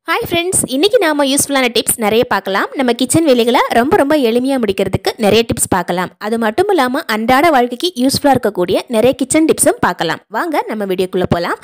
Hi friends, இன்னைக்கு நாம யூஸ்ஃபுல்லான டிப்ஸ் நிறைய பார்க்கலாம். நம்ம கிச்சன் வேலைகளை ரொம்ப எளிமையா முடிக்கிறதுக்கு நிறைய டிப்ஸ் பார்க்கலாம். அது மட்டும் இல்லாம அன்றாட வாழ்க்கைக்கு யூஸ்ஃபுல்லா இருக்கக்கூடிய நிறைய கிச்சன் டிப்ஸும் பார்க்கலாம். வாங்க நம்ம வீடியோக்குள்ள போலாம்.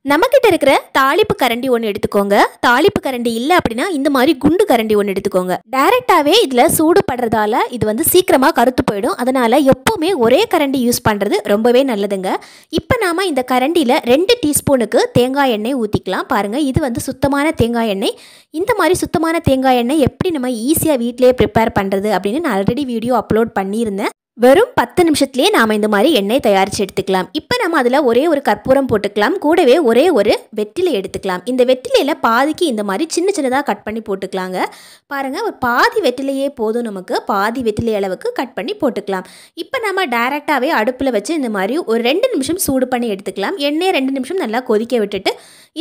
நம்மக்கிட்ட இருக்கிற தாளிப்பு கரண்டி ஒன்று எடுத்துக்கோங்க. தாளிப்பு கரண்டி இல்லை அப்படின்னா இந்த மாதிரி குண்டு கரண்டி ஒன்று எடுத்துக்கோங்க. டைரெக்டாகவே இதில் சூடு படுறதால இது சீக்கிரமாக கருத்து போயிடும். அதனால் எப்போவுமே ஒரே கரண்டி யூஸ் பண்ணுறது ரொம்பவே நல்லதுங்க. இப்போ நாம் இந்த கரண்டியில் 2 டீஸ்பூனுக்கு தேங்காய் எண்ணெய் ஊற்றிக்கலாம். பாருங்கள், இது சுத்தமான தேங்காய் எண்ணெய். இந்த மாதிரி சுத்தமான தேங்காய் எண்ணெய் எப்படி நம்ம ஈஸியாக வீட்டிலேயே ப்ரிப்பேர் பண்ணுறது அப்படின்னு நான் ஆல்ரெடி வீடியோ அப்லோட் பண்ணியிருந்தேன். வெறும் 10 நிமிஷத்துலேயே நாம் இந்த மாதிரி எண்ணெய் தயாரித்து எடுத்துக்கலாம். இப்போ நம்ம அதில் ஒரே ஒரு கற்பூரம் போட்டுக்கலாம். கூடவே ஒரே ஒரு வெற்றிலை எடுத்துக்கலாம். இந்த வெற்றிலையில் பாதிக்கு இந்த மாதிரி சின்னதாக கட் பண்ணி போட்டுக்கலாங்க. பாருங்கள், ஒரு பாதி வெற்றிலையே போதும், நமக்கு பாதி வெற்றிலை அளவுக்கு கட் பண்ணி போட்டுக்கலாம். இப்போ நம்ம டைரெக்டாகவே அடுப்பில் வச்சு இந்த மாதிரி ஒரு 2 நிமிஷம் சூடு பண்ணி எடுத்துக்கலாம். எண்ணெய் 2 நிமிஷம் நல்லா கொதிக்க விட்டுட்டு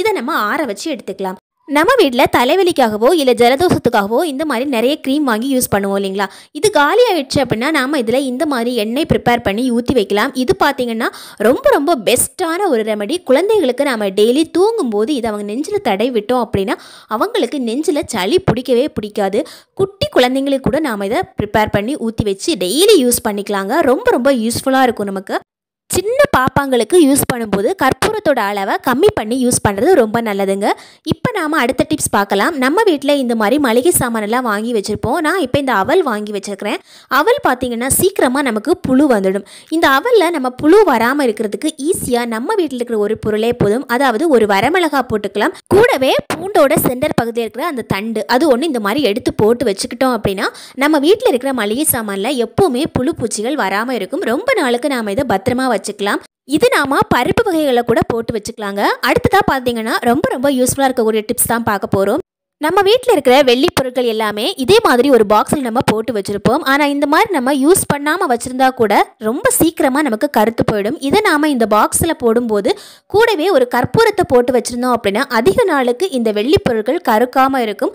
இதை நம்ம ஆற வச்சு எடுத்துக்கலாம். நம்ம வீட்டில் தலைவலிக்காகவோ இல்லை ஜலதோஷத்துக்காகவோ இந்த மாதிரி நிறைய க்ரீம் வாங்கி யூஸ் பண்ணுவோம் இல்லைங்களா? இது காலி ஆகிடுச்சு அப்படின்னா நாம் இதில் இந்த மாதிரி எண்ணெய் ப்ரிப்பேர் பண்ணி ஊற்றி வைக்கலாம். இது பார்த்திங்கன்னா ரொம்ப பெஸ்ட்டான ஒரு ரெமெடி. குழந்தைகளுக்கு நாம் டெய்லி தூங்கும்போது இதை அவங்க நெஞ்சில் தடவி விட்டோம் அப்படின்னா அவங்களுக்கு நெஞ்சில் சளி பிடிக்கவே பிடிக்காது. குட்டி குழந்தைங்களுக்கு கூட நாம் இதை ப்ரிப்பேர் பண்ணி ஊற்றி வச்சு டெய்லி யூஸ் பண்ணிக்கலாங்க. ரொம்ப யூஸ்ஃபுல்லாக இருக்கும். நமக்கு சின்ன பாப்பாங்களுக்கு யூஸ் பண்ணும்போது கற்பூரத்தோட அளவை கம்மி பண்ணி யூஸ் பண்ணுறது ரொம்ப நல்லதுங்க. இப்போ நாம் அடுத்த டிப்ஸ் பார்க்கலாம். நம்ம வீட்டில் இந்த மாதிரி மளிகை சாமானெல்லாம் வாங்கி வச்சுருப்போம். நான் இப்போ இந்த அவல் வாங்கி வச்சுருக்கிறேன். அவல் பார்த்திங்கன்னா சீக்கிரமாக நமக்கு புழு வந்துடும். இந்த அவலில் நம்ம புழு வராமல் இருக்கிறதுக்கு ஈஸியாக நம்ம வீட்டில் இருக்கிற ஒரு பொருளே போதும். அதாவது ஒரு வரமிளகா போட்டுக்கலாம். கூடவே பூண்டோட சென்டர் பகுதியில் இருக்கிற அந்த தண்டு அது ஒன்று இந்த மாதிரி எடுத்து போட்டு வச்சுக்கிட்டோம் அப்படின்னா நம்ம வீட்டில் இருக்கிற மளிகை சாமானில் எப்போவுமே புழு பூச்சிகள் வராமல் இருக்கும். ரொம்ப நாளுக்கு நாம் இதை பத்திரமா வச்சுக்கலாம். இது நாம பருப்பு வகைகளை கூட போட்டு வச்சுக்கலாங்க. அடுத்ததா பார்த்தீங்கன்னா ரொம்ப யூஸ்ஃபுல்லாக இருக்கக்கூடிய டிப்ஸ் தான் பார்க்க போகிறோம். நம்ம வீட்டில் இருக்கிற வெள்ளி பொருட்கள் எல்லாமே இதே மாதிரி ஒரு பாக்ஸில் நம்ம போட்டு வச்சுருப்போம். ஆனால் இந்த மாதிரி நம்ம யூஸ் பண்ணாமல் வச்சுருந்தா கூட ரொம்ப சீக்கிரமாக நமக்கு கருத்து போயிடும். இதை நாம் இந்த பாக்ஸில் போடும்போது கூடவே ஒரு கற்பூரத்தை போட்டு வச்சுருந்தோம் அப்படின்னா அதிக நாளுக்கு இந்த வெள்ளி பொருட்கள் கருக்காமல் இருக்கும்.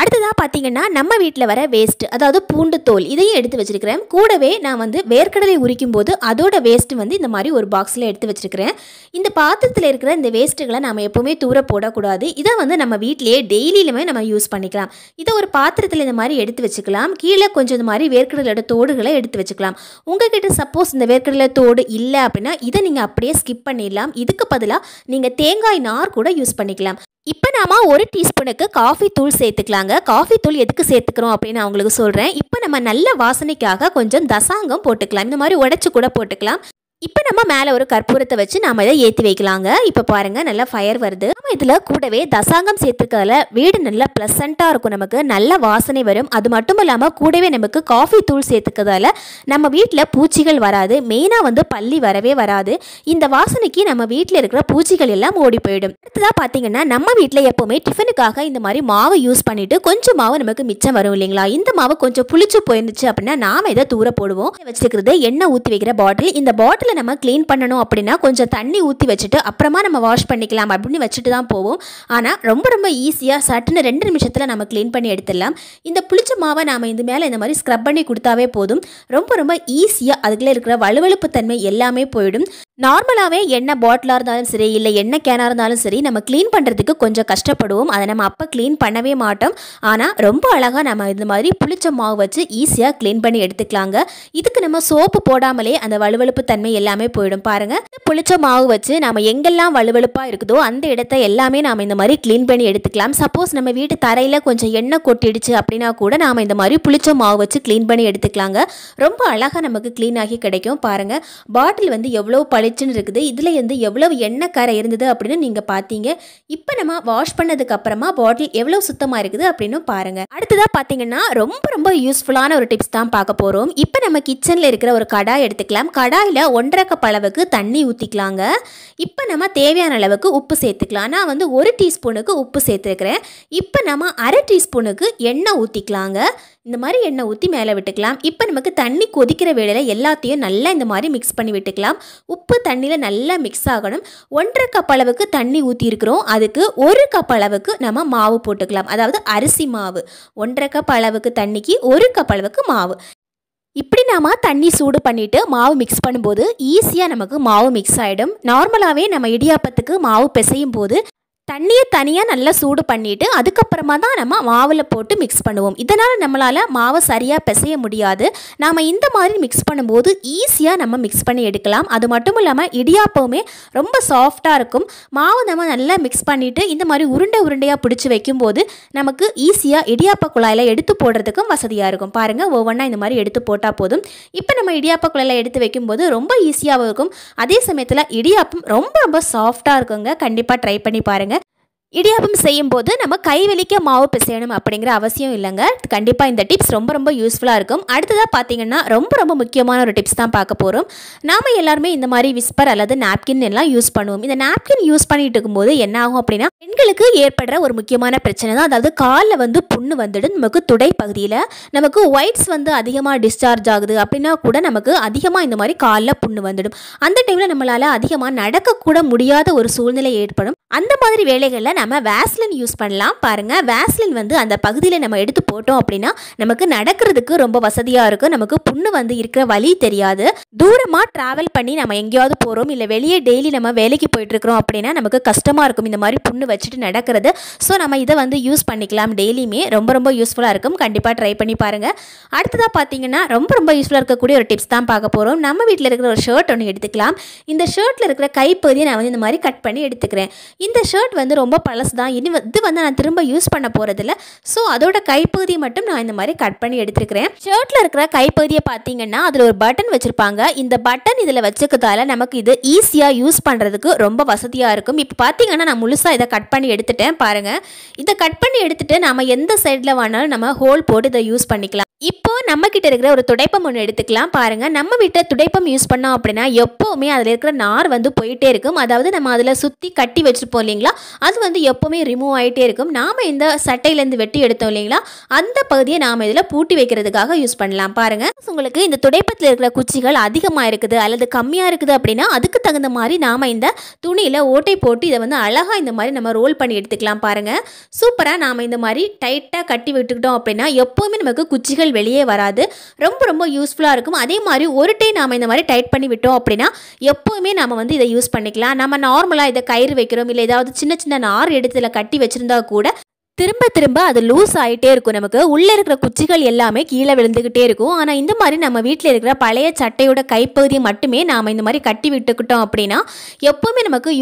அடுத்ததாக பார்த்தீங்கன்னா நம்ம வீட்டில் வர வேஸ்ட், அதாவது பூண்டு தோல், இதையும் எடுத்து வச்சுருக்கிறேன். கூடவே நான் வேர்க்கடலை உரிக்கும் போது அதோட வேஸ்ட் இந்த மாதிரி ஒரு பாக்ஸில் எடுத்து வச்சுருக்கிறேன். இந்த பாத்திரத்தில் இருக்கிற இந்த வேஸ்ட்டுகளை நம்ம எப்போவுமே தூர போடக்கூடாது. இதை நம்ம வீட்டிலேயே டெய்லியிலுமே நம்ம யூஸ் பண்ணிக்கலாம். இதை ஒரு பாத்திரத்தில் இந்த மாதிரி எடுத்து வச்சுக்கலாம். கீழே கொஞ்சம் இந்த மாதிரி வேர்க்கடலோட தோடுகளை எடுத்து வச்சுக்கலாம். உங்ககிட்ட சப்போஸ் இந்த வேர்க்கடலை தோடு இல்லை அப்படின்னா இதை நீங்கள் அப்படியே ஸ்கிப் பண்ணிடலாம். இதுக்கு பதிலாக நீங்கள் தேங்காய் நார் கூட யூஸ் பண்ணிக்கலாம். இப்போ நாம 1 டீஸ்பூனுக்கு காஃபி தூள் சேர்த்துக்கலாங்க. காஃபி தூள் எதுக்கு சேர்த்துக்கிறோம் அப்படின்னு நான் உங்களுக்கு சொல்கிறேன். இப்போ நம்ம நல்ல வாசனைக்காக கொஞ்சம் தசாங்கம் போட்டுக்கலாம். இந்த மாதிரி உடைச்சு கூட போட்டுக்கலாம். இப்போ நம்ம மேலே ஒரு கற்பூரத்தை வச்சு நாம் இதை ஏற்றி வைக்கலாங்க. இப்போ பாருங்கள், நல்லா ஃபயர் வருது. நம்ம இதில் கூடவே தசாங்கம் சேர்த்துக்கிறதுல வீடு நல்லா ப்ளசண்ட்டாக இருக்கும். நமக்கு நல்ல வாசனை வரும். அது மட்டும் இல்லாமல் கூடவே நமக்கு காஃபி தூள் சேர்த்துக்கிறதால நம்ம வீட்டில் பூச்சிகள் வராது. மெயினாக பல்லி வரவே வராது. இந்த வாசனைக்கு நம்ம வீட்டில் இருக்கிற பூச்சிகள் எல்லாம் ஓடி போயிடும். அடுத்ததாக பார்த்தீங்கன்னா நம்ம வீட்டில் எப்போவுமே டிஃபனுக்காக இந்த மாதிரி மாவு யூஸ் பண்ணிவிட்டு கொஞ்சம் மாவு நமக்கு மிச்சம் வரும் இல்லைங்களா? இந்த மாவு கொஞ்சம் புளிச்சு போயிருந்துச்சு அப்படின்னா நாம் இதை தூர போடுவோம். வச்சுருக்கிறது எண்ணெய் ஊற்றி வைக்கிற பாட்டில். இந்த பாட்டில் நம்ம க்ளீன் பண்ணணும் அப்படின்னா கொஞ்சம் தண்ணி ஊற்றி வச்சுட்டு அப்புறமா நம்ம வாஷ் பண்ணிக்கலாம் அப்படின்னு வச்சுட்டு தான் போவோம். ஆனால் ரொம்ப ஈஸியாக சட்டுன்னு 2 நிமிஷத்தில் நம்ம க்ளீன் பண்ணி எடுத்துடலாம். இந்த புளிச்ச மாவை நாம் இந்த மேலே இந்த மாதிரி ஸ்க்ரப் பண்ணி கொடுத்தாவே போதும். ரொம்ப ஈஸியாக அதுக்குள்ளே இருக்கிற வலுவழுப்பு தன்மை எல்லாமே போயிடும். நார்மலாகவே எண்ணெய் பாட்டிலாக இருந்தாலும் சரி இல்லை எண்ணெய் கேனாக இருந்தாலும் சரி நம்ம க்ளீன் பண்ணுறதுக்கு கொஞ்சம் கஷ்டப்படுவோம். அதை நம்ம அப்போ க்ளீன் பண்ணவே மாட்டோம். ஆனால் ரொம்ப அழகாக நம்ம இந்த மாதிரி புளிச்ச மாவு வச்சு ஈஸியாக க்ளீன் பண்ணி எடுத்துக்கலாங்க. இதுக்கு நம்ம சோப்பு போடாமலே அந்த வலுவழுப்பு தன்மை எல்லாமே போயிடும். பாருங்கள், புளிச்ச மாவு வச்சு நம்ம எங்கெல்லாம் வலுவழுப்பாக இருக்குதோ அந்த இடத்த எல்லாமே நாம் இந்த மாதிரி க்ளீன் பண்ணி எடுத்துக்கலாம். சப்போஸ் நம்ம வீட்டு தரையில் கொஞ்சம் எண்ணெய் கொட்டிடுச்சு அப்படின்னா கூட நாம் இந்த மாதிரி புளிச்ச மாவு வச்சு க்ளீன் பண்ணி எடுத்துக்கலாங்க. ரொம்ப அழகாக நமக்கு க்ளீன் ஆகி கிடைக்கும். பாருங்கள், பாட்டில் எவ்வளோ பளிச்சுன்னு இருக்குது. இதில் எவ்வளவு எண்ணெய் கரை இருந்தது அப்படின்னு நீங்கள் பார்த்தீங்க. இப்போ நம்ம வாஷ் பண்ணதுக்கு அப்புறமா பாட்டில் எவ்வளோ சுத்தமாக இருக்குது அப்படின்னு பாருங்கள். அடுத்ததாக பார்த்தீங்கன்னா ரொம்ப யூஸ்ஃபுல்லான ஒரு டிப்ஸ் தான் பார்க்க போகிறோம். இப்போ நம்ம கிச்சனில் இருக்கிற ஒரு கடாய் எடுத்துக்கலாம். கடாயில் 1.5 கப் அளவுக்கு தண்ணி ஊற்றிக்கலாங்க. இப்போ நம்ம தேவையான அளவுக்கு உப்பு சேர்த்துக்கலாம். நான் 1 டீஸ்பூனுக்கு உப்பு சேர்த்துருக்கிறேன். இப்போ நம்ம 1/2 டீஸ்பூனுக்கு எண்ணெய் ஊற்றிக்கலாங்க. இந்த மாதிரி எண்ணெய் ஊற்றி மேலே விட்டுக்கலாம். இப்போ நமக்கு தண்ணி கொதிக்கிற வேளையில் எல்லாத்தையும் நல்லா இந்த மாதிரி மிக்ஸ் பண்ணி விட்டுக்கலாம். உப்பு தண்ணியில் நல்லா மிக்ஸ் ஆகணும். 1.5 கப் அளவுக்கு தண்ணி ஊற்றிருக்கிறோம். அதுக்கு 1 கப் அளவுக்கு நம்ம மாவு போட்டுக்கலாம். அதாவது அரிசி மாவு. 1.5 கப் அளவுக்கு தண்ணிக்கு 1 கப் அளவுக்கு மாவு. இப்படி நாம தண்ணி சூடு பண்ணிட்டு மாவு மிக்ஸ் பண்ணும்போது ஈஸியாக நமக்கு மாவு மிக்ஸ் ஆகிடும். நார்மலாகவே நம்ம இடியாப்பத்துக்கு மாவு பிசையும் போது தண்ணியை தனியாக நல்லா சூடு பண்ணிவிட்டு அதுக்கப்புறமா தான் நம்ம மாவில் போட்டு மிக்ஸ் பண்ணுவோம். இதனால் நம்மளால் மாவை சரியாக பிசைய முடியாது. நாம் இந்த மாதிரி மிக்ஸ் பண்ணும்போது ஈஸியாக நம்ம மிக்ஸ் பண்ணி எடுக்கலாம். அது மட்டும் இல்லாமல் இடியாப்பவுமே ரொம்ப சாஃப்டாக இருக்கும். மாவு நம்ம நல்லா மிக்ஸ் பண்ணிவிட்டு இந்த மாதிரி உருண்டையாக பிடிச்சி வைக்கும்போது நமக்கு ஈஸியாக இடியாப்ப குழாயில் எடுத்து போடுறதுக்கும் வசதியாக இருக்கும். பாருங்கள், ஒவ்வொன்றா இந்த மாதிரி எடுத்து போட்டால் போதும். இப்போ நம்ம இடியாப்ப குழாயில் எடுத்து வைக்கும்போது ரொம்ப ஈஸியாகவும் இருக்கும். அதே சமயத்தில் இடியாப்பம் ரொம்ப சாஃப்டாக இருக்குங்க. கண்டிப்பாக ட்ரை பண்ணி பாருங்கள். இடியாப்பம் செய்யும்போது நம்ம கைவலிக்க மாவு பிசையணும் அப்படிங்கிற அவசியம் இல்லைங்க. கண்டிப்பாக இந்த டிப்ஸ் ரொம்ப யூஸ்ஃபுல்லாக இருக்கும். அடுத்ததாக பார்த்தீங்கன்னா ரொம்ப முக்கியமான ஒரு டிப்ஸ் தான் பார்க்க போகிறோம். நாம் எல்லாருமே இந்த மாதிரி விஸ்பர் அல்லது நாப்கின் எல்லாம் யூஸ் பண்ணுவோம். இந்த நாப்கின் யூஸ் பண்ணிட்டு இருக்கும்போது என்ன ஆகும் அப்படின்னா, பெண்களுக்கு ஏற்படுற ஒரு முக்கியமான பிரச்சனை தான். அதாவது காலில் வந்து புண்ணு வந்துடும். நமக்கு துடை பகுதியில் நமக்கு ஒயிட்ஸ் வந்து அதிகமாக டிஸ்சார்ஜ் ஆகுது அப்படின்னா கூட நமக்கு அதிகமாக இந்த மாதிரி காலில் புண்ணு வந்துடும். அந்த டைமில் நம்மளால் அதிகமாக நடக்கக்கூட முடியாத ஒரு சூழ்நிலை ஏற்படும். அந்த மாதிரி வேலைகளில் நம்ம வேஸ்லின் யூஸ் பண்ணலாம். பாருங்கள், வேஸ்லின் வந்து அந்த பகுதியில் நம்ம எடுத்து போட்டோம் அப்படின்னா நமக்கு நடக்கிறதுக்கு ரொம்ப வசதியாக இருக்கும். நமக்கு புண்ணு வந்து இருக்கிற வலி தெரியாது. தூரமாக ட்ராவல் பண்ணி நம்ம எங்கேயாவது போகிறோம், இல்லை வெளியே டெய்லி நம்ம வேலைக்கு போயிட்டுருக்கிறோம் அப்படின்னா நமக்கு கஷ்டமாக இருக்கும் இந்த மாதிரி புண்ணு வச்சுட்டு நடக்கிறது. ஸோ நம்ம இதை வந்து யூஸ் பண்ணிக்கலாம். டெய்லியுமே ரொம்ப யூஸ்ஃபுல்லாக இருக்கும். கண்டிப்பாக ட்ரை பண்ணி பாருங்கள். அடுத்ததாக பார்த்தீங்கன்னா ரொம்ப யூஸ்ஃபுல்லாக இருக்கக்கூடிய ஒரு டிப்ஸ் தான் பார்க்க போகிறோம். நம்ம வீட்டில் இருக்கிற ஒரு ஷர்ட் ஒன்று எடுத்துக்கலாம். இந்த ஷர்ட்டில் இருக்கிற கைப்பகுதியை நான் வந்து இந்த மாதிரி கட் பண்ணி எடுத்துக்கிறேன். இந்த ஷர்ட் வந்து ரொம்ப பழசு தான். இது வந்து நான் திரும்ப யூஸ் பண்ண போகிறதில்ல. ஸோ அதோட கைப்பகுதியை மட்டும் நான் இந்த மாதிரி கட் பண்ணி எடுத்துக்கிறேன். ஷர்ட்டில் இருக்கிற கைப்பகுதியை பார்த்தீங்கன்னா அதில் ஒரு பட்டன் வச்சுருப்பாங்க. இந்த பட்டன் இதில் வச்சுக்கிறதால நமக்கு இது ஈஸியாக யூஸ் பண்ணுறதுக்கு ரொம்ப வசதியாக இருக்கும். இப்போ பார்த்தீங்கன்னா நான் முழுசாக இதை கட் பண்ணி எடுத்துட்டேன். பாருங்கள், இதை கட் பண்ணி எடுத்துகிட்டு நம்ம எந்த சைடில் வேணாலும் நம்ம ஹோல் போட்டு இதை யூஸ் பண்ணிக்கலாம். இப்போ நம்ம கிட்ட இருக்கிற ஒரு துடைப்பம் ஒன்று எடுத்துக்கலாம். பாருங்கள், நம்ம வீட்டை துடைப்பம் யூஸ் பண்ணோம் அப்படின்னா எப்போவுமே அதில் இருக்கிற நார் வந்து போயிட்டே இருக்கும். அதாவது நம்ம அதில் சுற்றி கட்டி வச்சுருப்போம் இல்லைங்களா, அது வந்து எப்போவுமே ரிமூவ் ஆகிட்டே இருக்கும். நாம் இந்த சட்டையிலேருந்து வெட்டி எடுத்தோம் இல்லைங்களா, அந்த பகுதியை நாம் இதில் பூட்டி வைக்கிறதுக்காக யூஸ் பண்ணலாம். பாருங்கள், உங்களுக்கு இந்த துடைப்பத்தில் இருக்கிற குச்சிகள் அதிகமாக இருக்குது அல்லது கம்மியாக இருக்குது அப்படின்னா அதுக்கு தகுந்த மாதிரி நாம் இந்த துணியில் ஓட்டை போட்டு இதை வந்து அழகாக இந்த மாதிரி நம்ம ரோல் பண்ணி எடுத்துக்கலாம். பாருங்கள், சூப்பராக நாம் இந்த மாதிரி டைட்டாக கட்டி விட்டுக்கிட்டோம் அப்படின்னா எப்போவுமே நமக்கு குச்சிகள் வெளியே வராது. ரொம்ப யூஸ்ஃபுல்லாக இருக்கும். அதே மாதிரி ஒரு டை நாம் இந்த மாதிரி டைட் பண்ணி விட்டோம் அப்படின்னா எப்போவுமே நாம் வந்து இதை யூஸ் பண்ணிக்கலாம். நம்ம நார்மலாக இதை கயிறு வைக்கிறோம், இல்லை ஏதாவது சின்ன நார் எடுத்து இதில் கட்டி வச்சுருந்தா கூட திரும்ப அது லூஸ் ஆகிட்டே இருக்கும். நமக்கு உள்ளே இருக்கிற குச்சிகள் எல்லாமே கீழே விழுந்துக்கிட்டே இருக்கும். ஆனால் இந்த மாதிரி நம்ம வீட்டில் இருக்கிற பழைய சட்டையோட கைப்பகுதியை மட்டுமே நாம் இந்த மாதிரி கட்டி விட்டுக்கிட்டோம் அப்படின்னா எப்போவுமே நமக்கு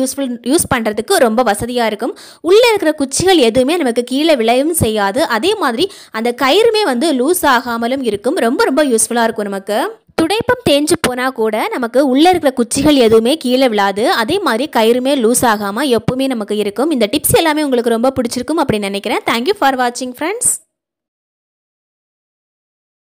யூஸ் பண்ணுறதுக்கு ரொம்ப வசதியாக இருக்கும். உள்ளே இருக்கிற குச்சிகள் எதுவுமே நமக்கு கீழே விளையவும் செய்யாது. அதே மாதிரி அந்த கயிறுமே வந்து லூஸ் ஆகாமலும் இருக்கும். ரொம்ப யூஸ்ஃபுல்லாக இருக்கும். நமக்கு துடைப்பம் தேஞ்சு போனால் கூட நமக்கு உள்ளே இருக்கிற குச்சிகள் எதுவுமே கீழே விழாது. அதே மாதிரி கயிறுமே லூஸ் ஆகாமல் எப்பவுமே நமக்கு இருக்கும். இந்த டிப்ஸ் எல்லாமே உங்களுக்கு ரொம்ப பிடிச்சிருக்கும் அப்படின்னு நினைக்கிறேன். தேங்க்யூ ஃபார் வாட்சிங் ஃப்ரெண்ட்ஸ்.